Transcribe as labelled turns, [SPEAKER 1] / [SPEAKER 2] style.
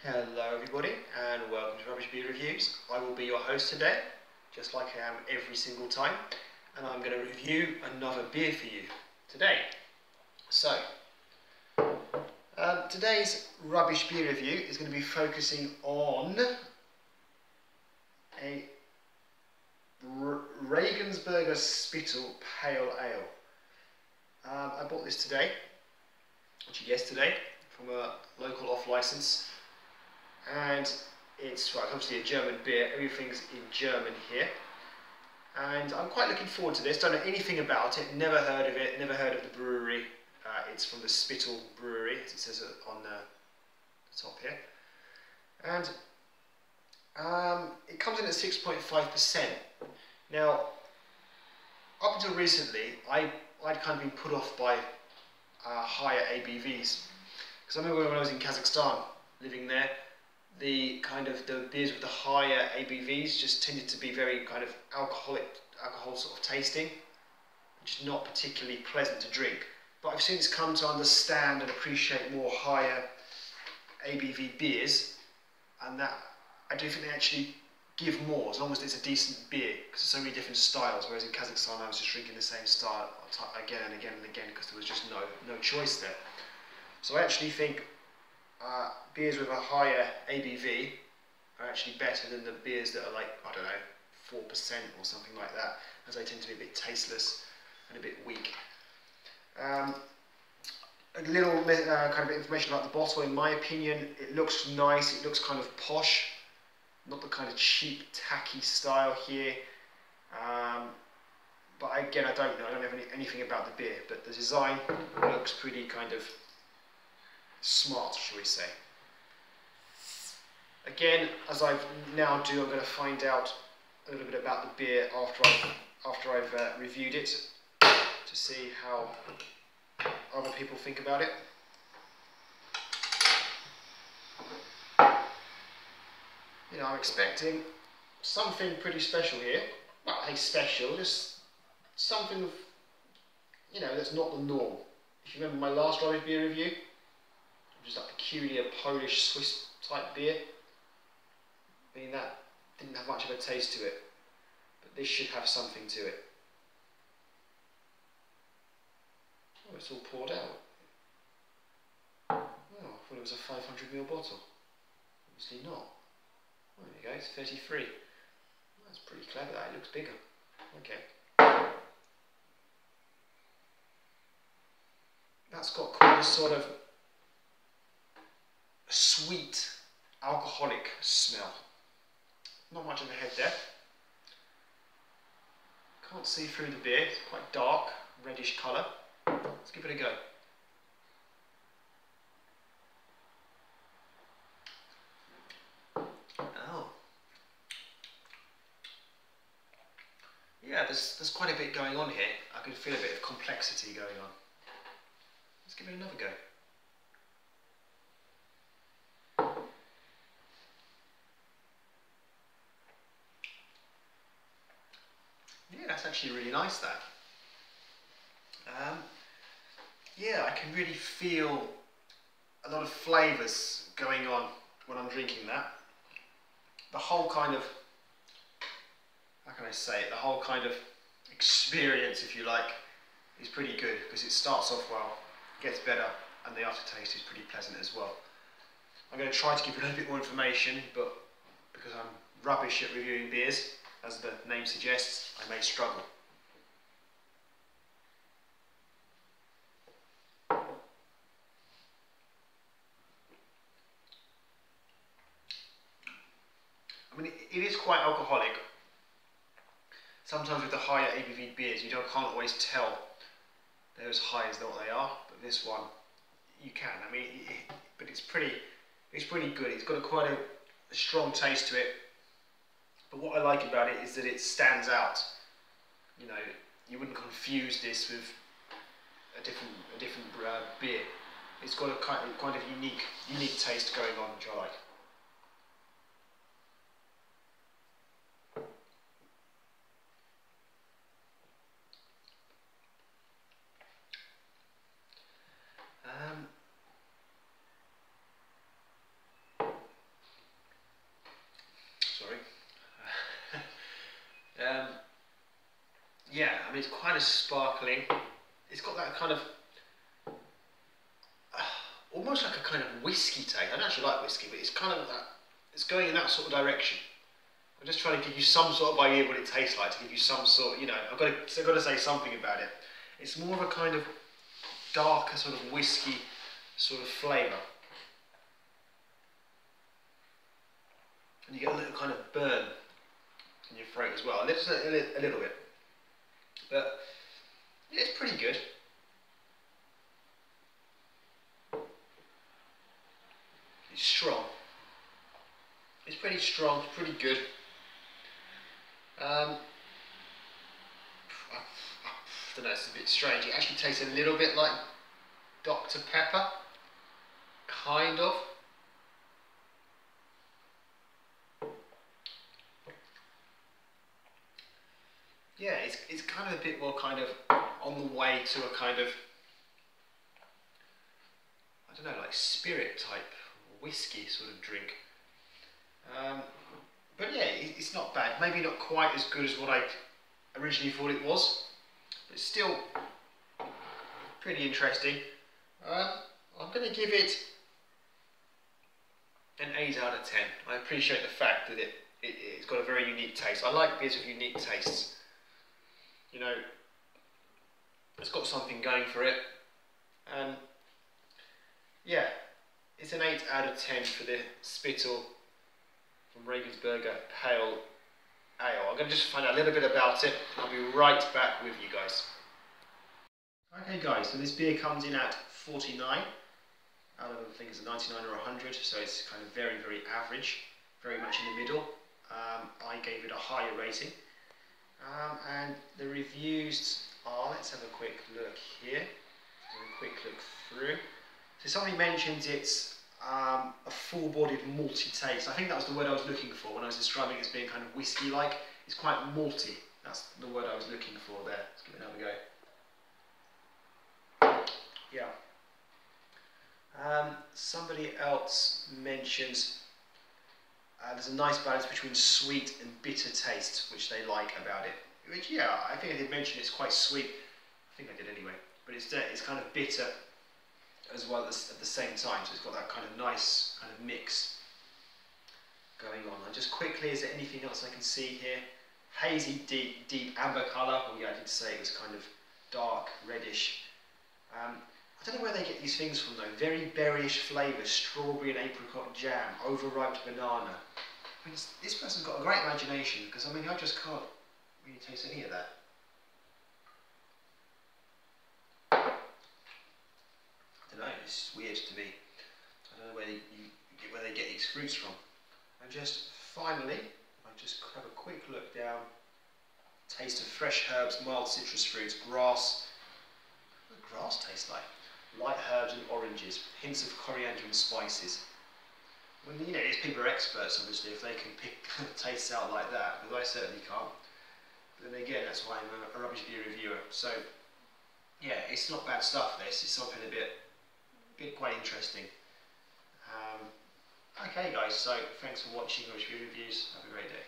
[SPEAKER 1] Hello everybody and welcome to Rubbish Beer Reviews. I will be your host today, just like I am every single time, and I'm going to review another beer for you today. So, today's Rubbish Beer Review is going to be focusing on a Regensburg Spital Pale Ale. I bought this today, actually yesterday, from a local off-licence. And it's obviously a German beer, everything's in German here. And I'm quite looking forward to this, don't know anything about it, never heard of it, never heard of the brewery. It's from the Spital Brewery, as it says on the top here. And it comes in at 6.5%. Now, up until recently, I'd kind of been put off by higher ABVs. Because I remember when I was in Kazakhstan, living there, the beers with the higher ABVs just tended to be very kind of alcohol sort of tasting, which is not particularly pleasant to drink. But I've since come to understand and appreciate more higher ABV beers, and that I do think they actually give more as long as it's a decent beer, because there's so many different styles. Whereas in Kazakhstan I was just drinking the same style again and again and again because there was just no choice there. So I actually think beers with a higher ABV are actually better than the beers that are like, I don't know, 4% or something like that, as they tend to be a bit tasteless and a bit weak. A little kind of information about the bottle. In my opinion, it looks nice, it looks kind of posh, not the kind of cheap, tacky style here. But again, I don't know, I don't have anything about the beer, but the design looks pretty kind of smart, shall we say. Again, as I now do, I'm going to find out a little bit about the beer after I've reviewed it, to see how other people think about it. You know, I'm expecting something pretty special here. Well, hey, special, just something of, you know, that's not the norm. If you remember my last rubbish beer review, which is that peculiar Polish Swiss type beer, I mean, that didn't have much of a taste to it, but this should have something to it. Oh, it's all poured out. Oh, I thought it was a 500ml bottle. Obviously not. Oh, there you go, it's 33. That's pretty clever, that. It looks bigger. Okay. That's got quite a sort of sweet, alcoholic smell. Not much in the head there. Can't see through the beer, it's quite dark, reddish colour. Let's give it a go. Oh. Yeah, there's quite a bit going on here. I can feel a bit of complexity going on. Let's give it another go. Yeah, that's actually really nice, that. Yeah, I can really feel a lot of flavours going on when I'm drinking that. The whole kind of, how can I say it, the whole kind of experience, if you like, is pretty good, because it starts off well, gets better, and the aftertaste is pretty pleasant as well. I'm going to try to give you a little bit more information, but because I'm rubbish at reviewing beers, as the name suggests, I may struggle. I mean, it is quite alcoholic. Sometimes with the higher ABV beers, you can't always tell they're as high as what they are, but this one, you can. I mean, but it's pretty good. It's got quite a strong taste to it. But what I like about it is that it stands out. You know, you wouldn't confuse this with a different beer. It's got a kind of unique taste going on, which I like. and it's kind of sparkling. It's got that kind of almost like a kind of whiskey taste. I don't actually like whiskey, but it's kind of that. It's going in that sort of direction. I'm just trying to give you some sort of idea of what it tastes like, to give you some sort, you know, I've got to say something about it. It's more of a kind of darker sort of whiskey sort of flavour. And you get a little kind of burn in your throat as well, a little bit. But yeah, it's pretty good. It's strong. It's pretty strong, it's pretty good. I don't know, it's a bit strange. It actually tastes a little bit like Dr. Pepper, kind of. Yeah, it's kind of a bit more kind of on the way to a kind of, I don't know, like spirit type whiskey sort of drink. But yeah, it's not bad. Maybe not quite as good as what I originally thought it was, but still pretty interesting. I'm going to give it an 8 out of 10. I appreciate the fact that it's got a very unique taste. I like beers with unique tastes. You know, it's got something going for it. And yeah, it's an 8 out of 10 for the Spital from Regensburg Pale Ale. I'm going to just find out a little bit about it, and I'll be right back with you guys. Okay guys, so this beer comes in at 49 out of, I think it's a 99 or 100, so it's kind of very, very average, very much in the middle. I gave it a higher rating. And the reviews are, let's have a quick look here, a quick look through. So somebody mentions it's a full-bodied malty taste. I think that was the word I was looking for when I was describing it as being kind of whiskey-like. It's quite malty. That's the word I was looking for there. Let's give it another go. Yeah. Somebody else mentions there's a nice balance between sweet and bitter taste, which they like about it. Which, yeah, I think I did mention it's quite sweet. I think I did anyway. But it's kind of bitter as well as at the same time. So it's got that kind of nice kind of mix going on. And just quickly, is there anything else I can see here? Hazy, deep amber colour. Well, yeah, I did say it was kind of dark, reddish. I don't know where they get these things from though. Very berryish flavour, strawberry and apricot jam, overripe banana. I mean, this person's got a great imagination, because I mean, I just can't really taste any of that. I don't know, it's weird to me. I don't know where they get these fruits from. And just finally, I just have a quick look down. Taste of fresh herbs, mild citrus fruits, grass. What does grass taste like? Light herbs and oranges, hints of coriander and spices. Well, you know, these people are experts, obviously, if they can pick tastes out like that, but I certainly can't. But then again, that's why I'm a rubbish beer reviewer. So, yeah, it's not bad stuff, this. It's something a bit quite interesting. Okay, guys, so thanks for watching Rubbish Beer Reviews. Have a great day.